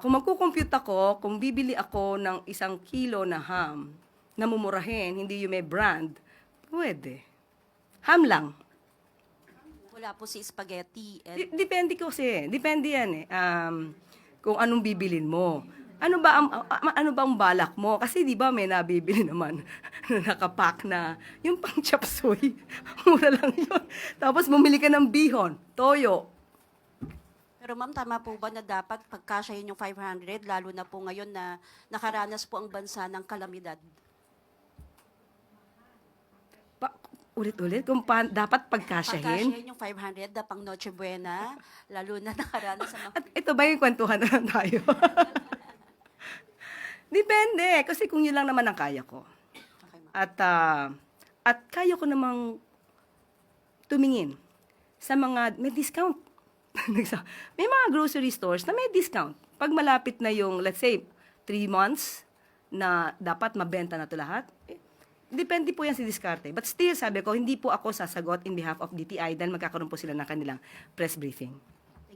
Kung magkukompute ako, kung bibili ako ng 1 kilo na ham na mumurahin, hindi yung may brand, pwede. Ham lang. Wala po si spaghetti. Depende kasi. Depende yan eh. Kung anong bibilin mo. Ano ba ang balak mo? Kasi 'di ba may nabibili naman na nakapack na yung pang chop suey. Mura lang 'yun. Tapos bumili ka ng bihon, toyo. Pero ma'am, tama po ba na dapat pagkasyahin yung 500, lalo na po ngayon na nakaranas po ang bansa ng kalamidad? Pa, ulit-ulit kung dapat pagkasyahin. Pagkasyahin yung 500 na pang Noche Buena, lalo na nakaranas sa mga... At ito ba yung kwentuhan na lang tayo? Depende. Kasi kung yun lang naman ang kaya ko. Okay, ma'am. At kaya ko namang tumingin sa mga may discount. May mga grocery stores na may discount. Pag malapit na yung, let's say, 3 months na dapat mabenta na ito lahat, depende po yan si diskarte. But still, sabi ko, hindi po ako sasagot in behalf of DTI dahil magkakaroon po sila ng kanilang press briefing.